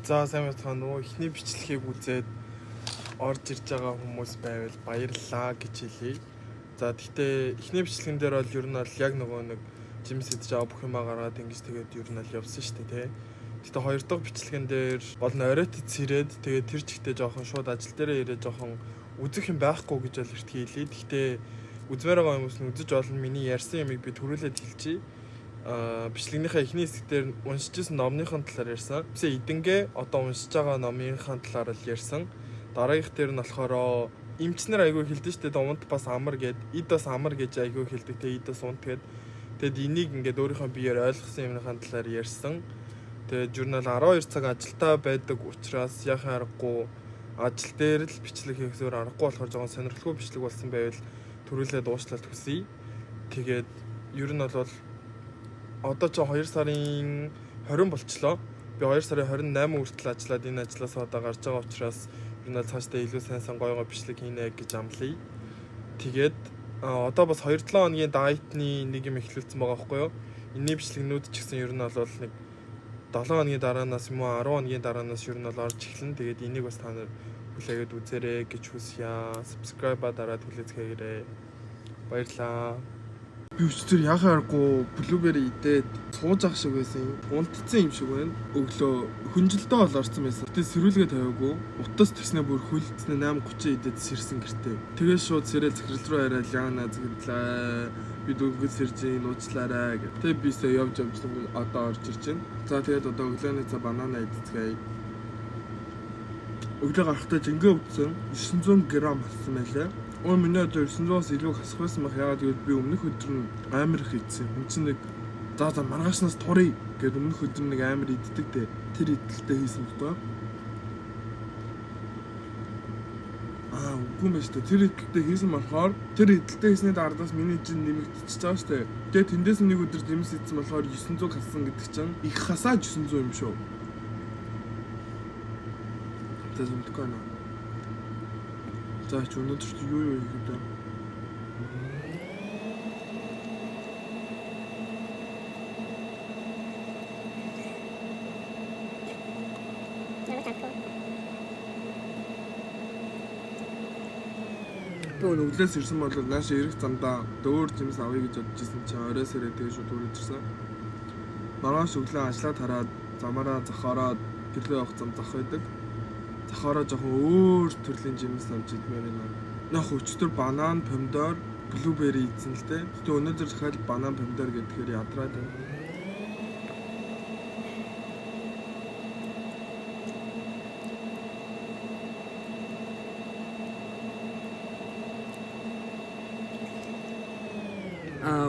За сайн байна уу? Эхний бичлэгийг үзээд орж ирж байгаа хүмүүс байвал баярлалаа гэж хэлье. За гэхдээ эхний бичлэгэн дээр бол ер нь бол яг нөгөө нэг жимс идэж байгаа бүх юмаа гаргаад ингэж тэгээд ер нь бол явсан шүү дээ, тий. Гэхдээ хоёр дахь бичлэгэн дээр бол оройт цэрээд тэгээд тэр чигтээ жоохон шууд ажил дээрээ ирээд жоохон үзэх юм байхгүй гэж бол эрт хэлье. Гэхдээ үзмээр байгаа хүмүүс нь үзэж болно. Миний ярьсан юмыг би төрүүлээд хэлчихье. Бичлэгнийхээ эхний хэсгээр уншижсэн номныхын талаар ярьсан. Бисээ эдэнгээ одоо уншиж байгаа номынхын талаар л ярьсан. Дараагийнх дээр нь болохоор эмчнэр айгүй хэлдэг шүү дээ. Унт бас амар гэд, эд бас амар гэж айгүй хэлдэг. Тэгээд эд бас унт гэд. Тэгэд энийг ингээд өөрийнхөө биеэр ойлгосон юмныхын талаар ярьсан. Тэгээд журнал 12 цаг ажилдаа байдаг учраас яхаа аргагүй ажил дээр л бичлэг хийхсээр аргагүй болохоор жоохон сонирхолтой бичлэг болсон байвал төрүүлээд уучлалт хүсье. Тэгээд ер нь бол одоо ч 2 сарын 20 болчлоо. Би 2 сарын 28 хүртэл ажиллаад энэ ажлаас одоо гарч байгаа учраас ер нь цаашдаа илүү сайн гой бичлэг хийнэ гэж амлая. Тэгээд одоо бас 2-7 хоногийн дайтны нэг юм эхлүүлсэн байгаа байхгүй юу? Энэний бичлэгнүүд ч гэсэн ер нь бол нэг 7 хоногийн дараанаас юм уу 10 хоногийн дараанаас ер нь бол орж эхэлнэ. Тэгээд энийг бас та нар хүлээгээд үзээрэй гэж хүсье. Subscribe-а дараад хүлээцгээгээрэй. Баярлалаа. Би өчтөр яхаа аргагүй блубери идээд сууж ах шиг байсан. Унтцсан юм шиг байна. Өглөө хүнжилтөө бол орсон байсан. Гэтэ сэрүүлгээ тавиагүй. Утас төснөө бүр хөлцснээ 8:30 идээд сэрсэн гэртээ. Тэгээд шууд сэрэл захирал руу яриад яана зэглээ. Би дөнгөж сэрж ийн уучлаарай гэх. Тэгээд бисээ явж одоо орж ирж байна. За тэгээд одоо өглөөний цаа банана идцгээе. Өглөө гарахтаа жингээ өвдсөн 900 г болсон байлаа. Миний одоо 900-аас илүү хасах байсан байх. Яагаад гэвэл би өмнөх өдөр нь амар их идсэн. Хүн чинь нэг за маргаашнаас турыг гэдэг өмнөх өдөр нэг амар иддэг дээ. Тэр идэлтэй хийсэн дөө. Үгүй мэж дээ. Тэр идэлтэй хийсэн болохоор тэр идэлтэй хийсний дараадаас миний жин нэмэгдчихэж байгаа шүү дээ. Тэгээд тэндээс нэг өдөр жимс идсэн болохоор 900 хассан гэдэг чинь их хасааж 900 юм шүү. Тэгээд мэдгүй байна. За ч өнөөдөр ч юу хийгээд байна. Тэгвэл өглөөс ирсэн бол нааш ирэх замдаа дөөр жимс авъя гэж бодож исэн чинь оройс ирээд тэгээ шууд үргэлж ирсэн. Маргааш өглөө ажиллаад хараад замаараа зохиороод гэрлээ явах зам зах байдаг. Захаараа жоохон өөр төрлийн жимс авч идмээр байна. Нөх өчтөр банан, помидор, блубери идсэн л дээ. Гэтэ өнөөдөр дахиад банан, помидор гэхээр ядраад байна.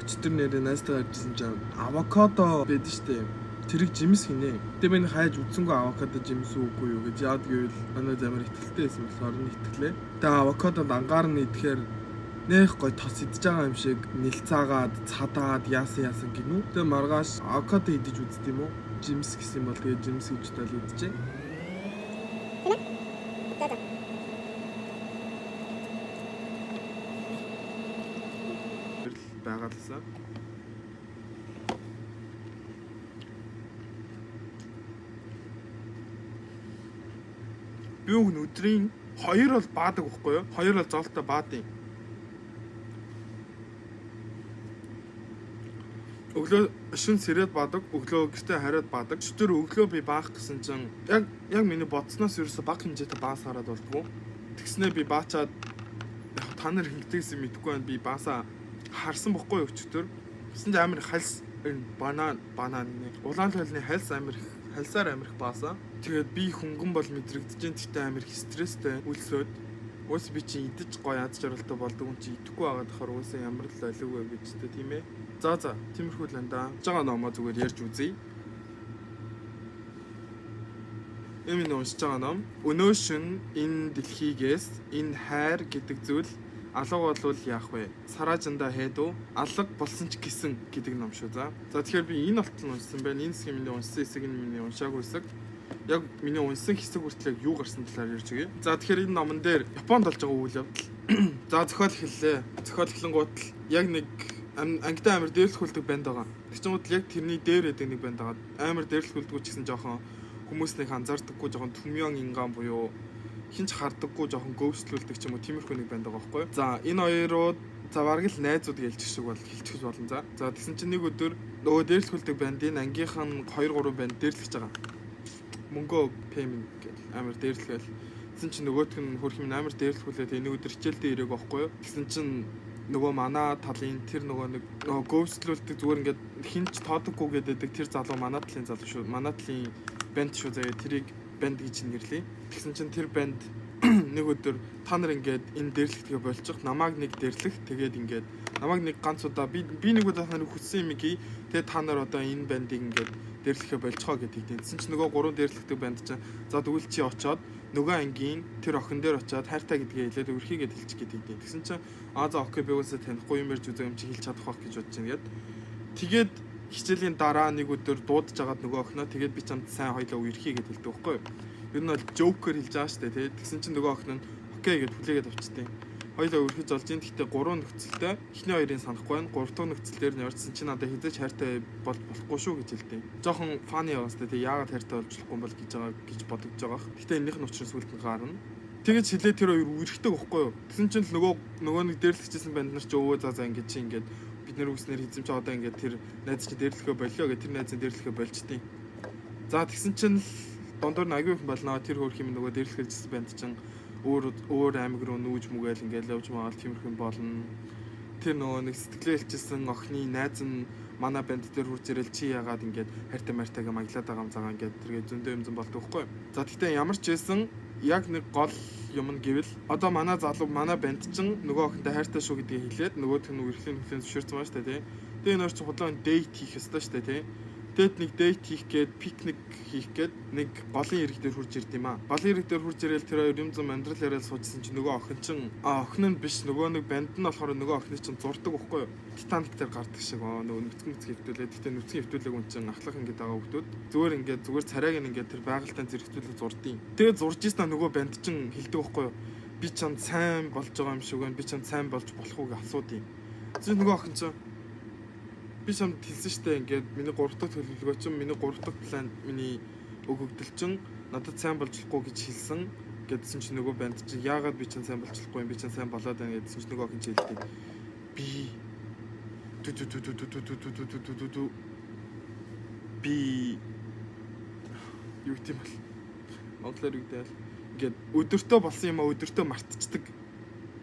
Өчтөр нэрээ найстаа гарчсан чинь авокадо байдаг штеп. Тэрийг жимс хийнэ. Гэтэ би хайж үдсэнгүй авокадо жимс үгүй юу гэж яад гэвэл манай замаар ихтэлтэй байсан болохоор нь итгэлээ. Тэгээ авокадод ангаар нь идэхээр нэх гой тос идэж байгаа юм шиг нэлцаагаад цадаад яасан гинүү. Тэгээ маргааш авокадо идэж үзт юм уу? Жимс гэсэн бол тэгээ жимс гэж тал идчихэ. Байгаалсан. Би өдрийн 2 бол баадаг байхгүй юу? 2 бол зоолтой баадیں۔ Өглөө шин сэрээд баадаг, өглөө гэртээ хариад баадаг. Өчтөр өглөө би баах гэсэн чинь яг миний бодсноос ерөөсө бага хэмжээтэй баас хараад болдгоо. Тэгснээ би баачаад яг та нар хинтгээс мэдэхгүй байна. Би баасаа харсан бохгүй өчтөр. Гэсэн чинь амар хальс банан улаан тойлны хальсаар амирх баасаа. Тэгээд би хөнгөн бол мэдрэгдэж जैन гэхдээ амир стресстэй үлсөөд уус би чи идэж гоё аз жаргалтай болдог юм чи идэхгүй байгаа тохоор уусаа ямар л олиггүй гэж тийм ээ. За тиймэрхүү л энэ жагаа номоо зүгээр ярьж үзье. Энэ уншиж байгаа ном өнөөшин энэ дэлхийгээс энэ хайр гэдэг зүйл алга болвол яах вэ? Саражанда хайдуу алга болсон ч гэсэн гэдэг ном шүү. За тэгэхээр би энэ болтол уншсан байна. Энэ хэсэг миний уншсан хэсэг нь миний уншаагүй хэсэг. Яг миний уншсан хэсэг хүртэл юу гарсан талаар ярьж өгье. За тэгэхээр энэ номон дээр Японд болж байгаа үйл явдал. За зохиол эхэллээ. Зохиол эхлэнгуут л яг нэг ангитай амир дээрлэх хүлдэг банд байгаа. Тэгчмүүд яг тэрний дээр эдэг нэг банд байгаа. Амир дээрлэх хүлдэг ч гэсэн жоохон хүмүүс нэг анзаардаггүй жоохон түмён инган буюу хинч хардаггүй жоохон гөвслүүлдэг ч юм уу тиймэрхүү нэг банд байгаа байхгүй. За энэ хоёрууд за бараг л найзууд гэлчих шиг бол хэлчихэж болно. За тэгсэн чинь нэг өдөр нөгөө дээрлэхүүлдэг бандын ангийнх нь 2 3 банд дээрлэж байгаа. Мөнгөө пеймент гэл амар дээрлэхэл. Тэгсэн чинь нөгөөх нь хөрх юм амар дээрлэхүүлээд энэ өдөр хичээлдээ ирээг байхгүй юу. Тэгсэн чинь нөгөө манай талын тэр нөгөө гөвслүүлдэг зүгээр ингээд хинч тоодоггүй гэдэг тэр залуу манай талын залуу шүү. Манай талын банд шүү. За тэрийг банд гэж нэрлэе. Тэгсэн чинь тэр банд нэг өдөр та нар ингээд энэ дээрлэхтгээ болчих намайг нэг дээрлэх тэгээд ингээд намайг нэг ганц удаа би нэг удаа та нарыг хүссэн юм гээ тэгээд та нар одоо энэ бандыг ингээд дээрлэхээ болцгоо гэдэг. Тэгсэн чинь нөгөө 3 дээрлэхдэг банд чинь за тэгвэл чи очоод нөгөө ангийн тэр охин дээр очоод хайртай гэдгээ хэлээд өрхийгээд хэлчих гэдэг. Тэгсэн чинь за окей би үсээ танихгүй юм ярьж үзээ юм чи хэлж чадах байх гэж бодож байна гэд. Тэгээд хичээлийн дараа нэг өдөр дуудаж агаад нөгөө охиноо тэгээд би чамд сайн хоёлоо өрхийгээд хэлдэг байхгүй юу. Ер нь бол жокер хэлж байгаа шүү дээ. Тэгсэн чинь нөгөө охин нь окей гэд хүлээгээд авчихдээ. Хоёлоо өрхөж олж ин гэхдээ 3 нөхцөлтэй эхний хоёрын санахгүй байна. 3 дахь нөхцөл дээр нь орсон чинь надад хизээч хайртай болохгүй шүү гэж хэлдэг. Жохон фаны яваас тэ яагаад хайртай болж болохгүй юм бол гэж бодож байгаа. Гэхдээ энэних нь учраас үлдэн гарна. Тэгэж хилээ тэр хоёр үргэлжтэй байхгүй юу. Тэгсэн чинь нөгөө нэг дээрлэгчсэн банд нар ч өвөө за ингэж чи ингээд бид нэр үснээр эзэмч одоо ингээд тэр найз чи дээрлэхөө боллоо гэх тэр найзын дээрлэхөө болчтیں۔ За тэгсэн чинь дондор нь аягүй их болно. Тэр хөрх юм нөгөө дээрлэхэлжсэн банд чинь өөр аймаг руу нүүж мүгээл ингээд явж магаал тиймэрхэн болно. Тэр нөгөө нэг сэтгэлээ хэлчихсэн охины найз нь манай банд дээр хурж ирэл чи яагаад ингээд хайртай мартайгаа маглаад байгаа юм цагаан ингээд тэргээ зөндөө юм болдог байхгүй. За тэгтээ ямар ч байсан яг нэг гол юм нь гэвэл одоо манай залуу манай банд чинь нөгөө охинтой хайртай шүү гэдгийг хэлээд нөгөөх нь үргэлжлэн хүлэн зөвшөөрсөн байна шүү дээ тий. Тэгээ энэ ч худлаа дейт хийх ёстой шүү дээ тий. Тэгэд нэг дейт хийх гээд пикник хийх гээд нэг голын ирэг дээр хурж ирд юм аа. Голын ирэг дээр хурж ирээл тэр хоёр юм зам амьдрал яриад суужсэн чинь нөгөө охин чинь охин нь биш нөгөө нэг банд нь болохоор нөгөө охины чинь зурдаг байхгүй юу. Титаник дээр гардаг шиг нөгөө нүцгэн хөвтүүлээ. Тэгтээ нүцгэн хөвтүүлээг үн чинь ахлах ингээд байгаа хүмүүс зүгээр царайг ингээд тэр байгальтай зэрэгтүүлээ зурдیں۔ Тэгээд зурж ийснэ нөгөө банд чинь хэлдэг байхгүй юу. Би чамд сайн болж байгаа юм шиг байна. Би чамд сайн болж болох уу гэж асуудیں۔ Тэр нөгөө охин чинь би чамд хэлсэн штэ ингээд миний 3 дахь төлөвлөгөө чинь миний 3 дахь план миний өгөгдөл чинь надад сайн болж болохгүй гэж хэлсэн гэдсэн чинь нөгөө банд чинь яагаад би чинь сайн болж болохгүй юм би чинь сайн болоод байна гэдсэн чинь нөгөө охин чинь хэлдэг. Би юу гэдэм бэл монголоор юу гэдэг ингээд өдөртөө болсон юм а өдөртөө мартчихдаг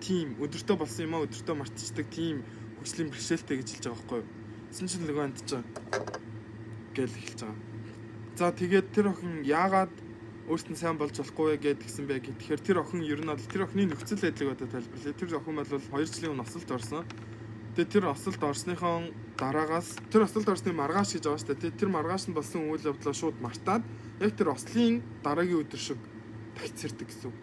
тим өдөртөө болсон юм а өдөртөө мартчихдаг тим хүслийн бэрхшээлтэй гэж хэлж байгаа байхгүй юу. Синчил нэг банд чинь гэл хэлж байгаа. За тэгээд тэр охин яагаад өөрт нь сайн болж болохгүй вэ гэдгсэн бэ гэхээр тэр охин ер нь бол тэр охины нөхцөл байдлыг одоо тайлбарлая. Тэр охин бол 2 жилийн өмнө осолд орсон. Тэгээд тэр осолд орсныхон дараагаас тэр осолд орсны маргааш гэж байгаа шүү дээ. Тэр маргааш нь болсон үйл явдлаа шууд мартаад яг тэр ослын дараагийн өдөр шиг тагцэрдэг гэсэн.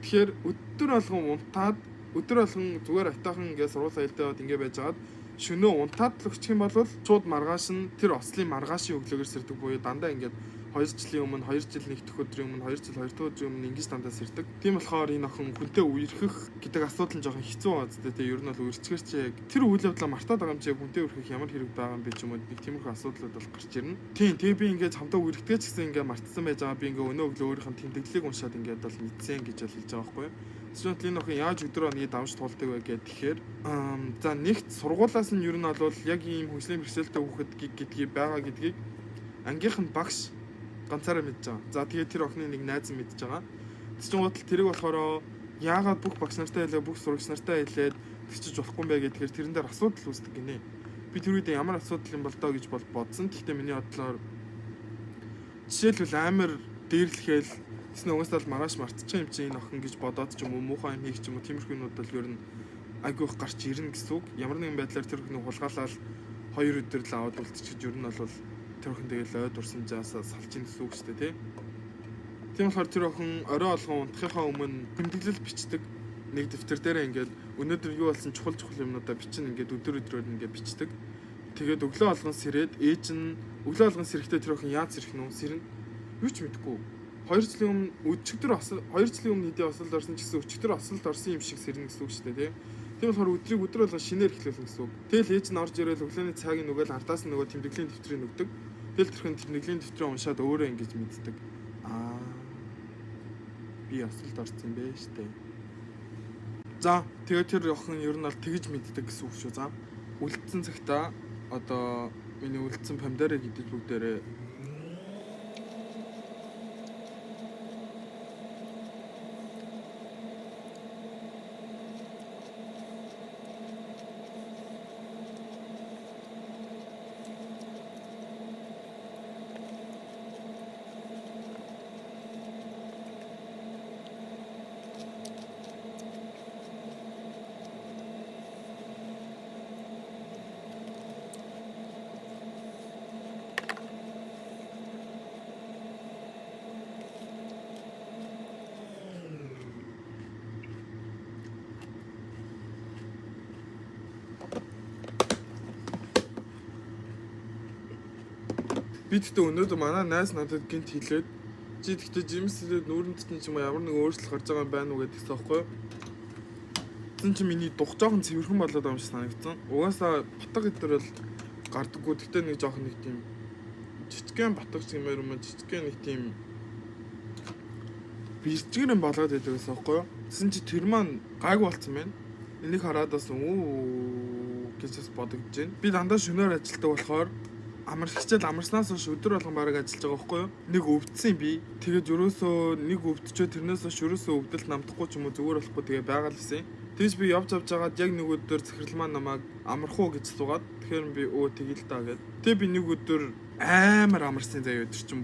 Тэгэхээр өдөр болгон унтаад өдөр болгон зүгээр атайхан ингээд сургууль айлтаа бод ингээд байжгаад шөнөө унтаад л өччих юм бол шууд маргааш нь тэр ослын маргаашийн өглөөгөр сэрдэг буюу дандаа ингээд 2 жилийн өмнө 2 жил нэг дэх өдрийн өмнө 2 жил 2 дахь өдрийн өмнө ингэж дандаа сэрдэг. Тийм болохоор энэ охин хүнтэй үерхэх гэдэг асуудал нь жоохон хэцүү байгаа зү тэ. Ер нь бол үргэлжлэхэр чи яг тэр үйл явдлаа мартаад байгаа юм чи хүнтэй үерхэх ямар хэрэг байгаа юм бэ ч юм уу нэг тиймэрхүү асуудлууд бол гарч ирнэ. Тийм тэгээ би ингээд хамтаа үерхдэг ч гэсэн ингээд мартсан байж байгаа би ингээд өнөө өглөө өөрийнх нь тэмдэглэлийг уншаад ингээд бол мэдсэн гэж бол хэлж байгаа байхгүй юу. Эсвэл энэ охин яаж өдөр оны давж туулдаг вэ гэхээр за нэгт сургуулаас нь ер нь бол яг ийм хүслийн бэрхшээлтэй хүүхэд гэдгийг байгаа гэдгийг ангийнх нь багш ганцаараа мэдж байгаа. За тэгээд тэр охины нэг найз нь мэдж байгаа. Тэс чинь бодол тэрийг болохоор яагаад бүх багш нартай хэлээ бүх сурагч нартай хэлээд тэгчиж болохгүй юм бэ гэхээр тэрэн дээр асуудал үүсдэг гинэ. Би тэр үед ямар асуудал юм бол доо гэж бодсон. Гэхдээ миний бодлоор жишээлбэл амар дээрлэхэл тэс нөгөөсөө маргааш мартчих юм чи энэ охин гэж бодоод ч юм уу муухай юм хийх ч юм уу тиймэрхүү юмуд бол ер нь айгүй их гарч ирнэ гэсэн үг. Ямар нэгэн байдлаар тэр охиныг хулгаалаад 2 өдөр л аваад үлдчихэж ер нь бол тэр охин тэгэл ойд урсан жаас салж ийн гэсэн үг шүү дээ тий. Тийм болохоор тэр охин орой олгон унтахынхаа өмнө тэмдэглэл бичдэг. Нэг дэвтэр дээр ингээд өнөөдөр юу болсон чухал юмнуудаа бичин ингээд өдрөөр ингээд бичдэг. Тэгээд өглөө олгон сэрээд ээж нь өглөө олгон сэрэхдээ тэр охин яаж сэрэх нь сэрнэ. Юу ч мэдэхгүй. 2 жилийн өмнө өчигдөр 2 жилийн өмнө хэдийн осолд орсон ч гэсэн өчигдөр осолд орсон юм шиг сэрнэ гэсэн үг шүү дээ тий. Тийм болохоор өдөр болгон шинээр эхлүүлнэ гэсэн үг. Тэгэл ээж нь орж ирэл өглөөний цагийн нүгэл ардаас нь нөгөө тэмдэглэлийн дэвтрийг нөгдөг. Тэгэл тэрхэн тэмдэглэлийн дэвтрийг уншаад өөрөө ингэж мэддэг. Аа. Би ясалд орсон юм бэ штэ. За тэгээд тэр охин ер нь бол тэгж мэддэг гэсэн үг шүү. За үлдсэн цагта одоо миний үлдсэн помидорыг идэж бүгдээрээ би тэгтээ өнөөдөр манай найз надад гинт хэлээд чи тэгтээ жимслээд нүүрэнд чинь ч юм ямар нэг өөрчлөлт гарч байгаа юм байна уу гэдэгтэй байхгүй юу? Зэн чи миний дух жоохон цэвэрхэн болоод байгаа юм шиг санагдсан. Угаасаа батга гэдэр бол гардаггүй. Тэгтээ нэг жоохон нэг тийм жижигхэн батгч гэмээр юм жижигхэн нэг тийм бэрчгэрэн болоод байдаг гэсэн байхгүй юу? Зэн чи тэр маань гайг болцсон байна. Энийг хараад бас гэж бас бодогдож байна. Би дандаа шөнөөр ажилладаг болохоор амархичээл амарснаас хойш өдөр болгон бараг ажиллаж байгаа байхгүй юу? Нэг өвдсөн би. Тэгээд ерөөсөө нэг өвдчөө тэрнээс хойш ерөөсөө өвдөлт намдахгүй ч юм уу зүгээр болохгүй тэгээ байгаал гэсэн. Тэгж би явж байгаад яг нэг өдөр захирал маань намайг амарх уу гэж суугаад тэгэхээр би тэгэл даа гэд. Тэгээ би нэг өдөр амар амарсан заяа өдөр чинь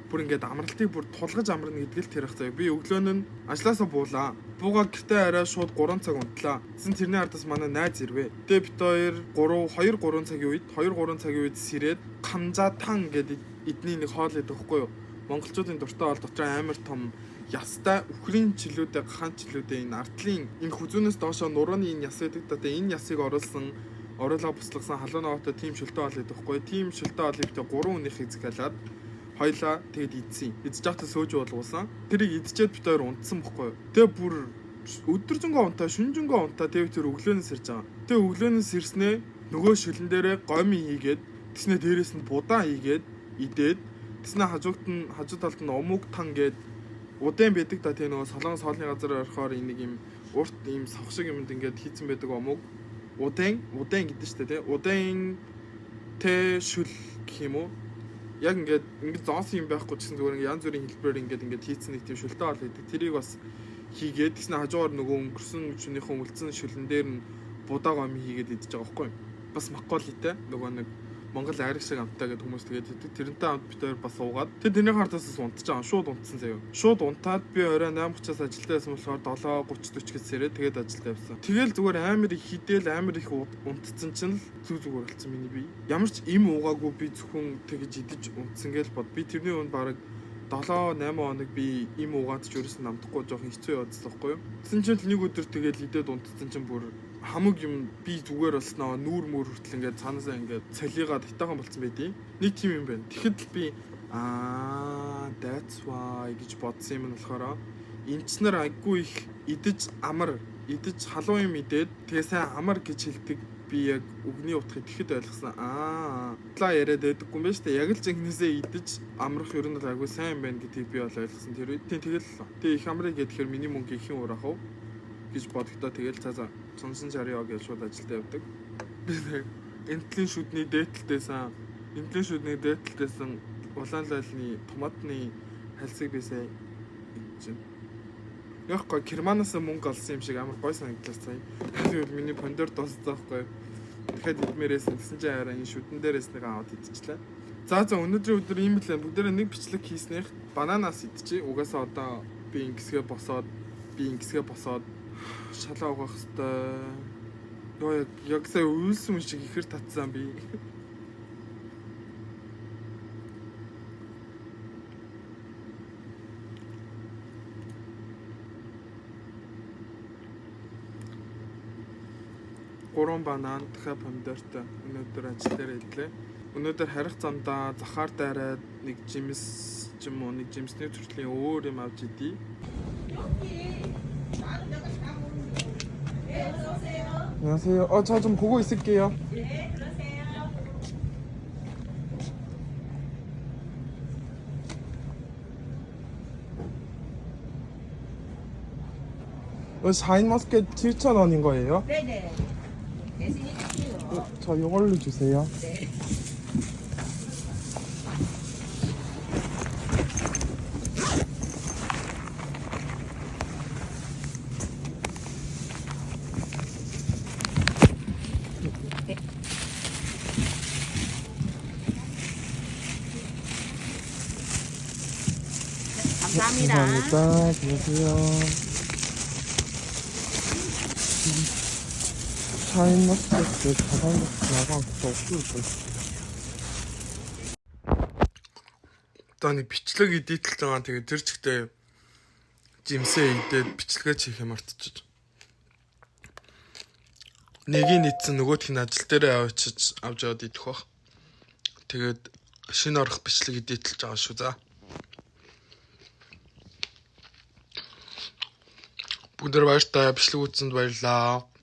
бүр ингээд амралтыг бүр тулгаж амарна гэдэг л тэр их заяа. Би өглөө нь ажилласаа буулаа. Буугаад гэртээ арай шууд 3 цаг унтлаа. Тэсэн тэрний ардаас манай найз ирвэ. Тэгээ бит 2-3 цагийн үед сэрээд камжатан гэдэг эдний нэг хоол идэх байхгүй юу? Монголчуудын дуртай хоол дотор амар том ястай үхрийн чилүүдээ гахаан чилүүдээ энэ артлын энэ хүзүүнээс доошоо нурууны энэ яс гэдэг даа энэ ясыг оруулаа буслагсан халуун аваатай тим шөлтөө хоол идэх байхгүй. Тим шөлтөө хоолыг бит 3 хүнийх эзэглээд хоёлаа тэгэд идсэн. Идэж байхдаа сөөж болгуулсан. Тэрийг идчихэд бит хоёр унтсан бохгүй. Тэгээ бүр өдөржингөө унтаа, шүнжингөө унтаа тэгээ тэр өглөөнөөс ирж байгаа. Тэгээ өглөөнөөс ирснээ нөгөө шүлэн дээрээ гомь хийгээд тэснэ дээрээс нь будаан хийгээд идээд тэснэ хажуу талд нь омуг тан гээд удаан байдаг да тэгээ нөгөө солонгос хоолны газар орохоор нэг юм урт юм савх шиг юмд ингээд хийцэн байдаг омуг удаан гэдэг штэ тий. Удаан тэ шүл гэх юм уу? Яг ингээд зоос юм байхгүй ч гэсэн зүгээр янз бүрийн хэлбэрээр ингээд хийцэн нэг тийм шүлтэй хоол хийдэг. Тэрийг бас хийгээд тэгснэ хажуугаар нөгөө өнгөрсөн хүчнийхэн үлдсэн шүлэн дээр нь будаа гомь хийгээд идэж байгаа байхгүй. Бас макколитэй нөгөө нэг Монгол айраг шиг амттай гэдэг хүмүүс тэгээд идэг. Тэрнтэй амт битээр бас уугаад. Тэгээд тэрний хартаас унтж байгаа. Шууд унтсан заяа. Шууд унтаад би орой 8:30-аас ажилдаа байсан болохоор 7:30-40 гэж сэрээ тэгээд ажилдаа явсан. Тэгэл зүгээр амар их хідэл амар их унтцсан чинь л зүгээр болсон миний бие. Ямар ч им уугаагүй би зөвхөн тэгж идэж унтсан гэж бод. Би тэрний өмнө бараг 7-8 хоног би им уугаад ч ерөөс намдахгүй жоохон хэцүү явагдсан байхгүй юу. Тэсэн чинь нэг өдөр тэгэл идээд унтцсан чинь бүр хамаг юм би зүгээр болсноо нүүр мөр хүртэл ингээд цаанаасаа ингээд цалигаад хитаахан болцсон байдیں۔ Нэг тийм юм байна. Тэгэхэд л би that's why гэж бодсон юм нь болохоор эмчнэр айгүй их идэж халуун юм идээд тэгээ сайн амар гэж хэлдэг. Би яг үгний утгыг тэгэхэд ойлгосон. Талаа яриад байдаггүй юм байна шүү дээ. Яг л зинхнээсээ идэж амрах ер нь л айгүй сайн юм байна гэдгийг би бол ойлгосон тэр үед. Тэгэл их амрыг гэхээр миний мөнгө ихэн урах уу гэж бодогдоо тэгэл цаазаа сонсон чарьяа гэж шууд ажилдаа явдаг. Би энтлийн шүдний дээдлтэйсэн улаан лайлны томатны хальсыг бисээ идэж. Яг гоо Германаас мөнгө олсон юм шиг амар гой санагдлаа сая. Тэгэхээр миний помидор дууссан байхгүй. Дахиад идмээрээс гэсэн чинь хараа энэ шүдэн дээрээс нэг аваад идчихлээ. За өнөөдрийн өдөр ийм л бүгдээрээ нэг бичлэг хийснээр бананаас идчихье. Угаасаа одоо би ингэсгээ босоод шалаа угаах хэвээр. Яг сая үйлсэн юм шиг ихэр татсан би. Гурван банан дахиад помидортой өнөөдөр ажил дээр идлээ. Өнөөдөр харих замдаа захаар дайраад нэг жимс ч юм уу нэг жимсний төрлийн өөр юм авч идий. 안녕하세요. 저 좀 보고 있을게요. 네, 그러세요. 이거 샤인머스켓 7,000원인 거예요? 네네. 대신에 주세요. 저 이걸로 주세요. 네. 감사합니다. 감사합니다. 안녕하세요. 샤인머스켓 가방 나가 없을 Таны бичлэг эдитэлж байгаа. Тэгээ тэр чигтээ жимсээ идээд бичлэгээ чих юм артчих. Нэгийг нийцсэн нөгөөх нь ажил дээрээ авчиж авч яваад идэх бах. Тэгээд шинэ орох бичлэг эдитэлж байгаа шүү за. Бүгд баяртай бичлэг үзсэнд баярлалаа.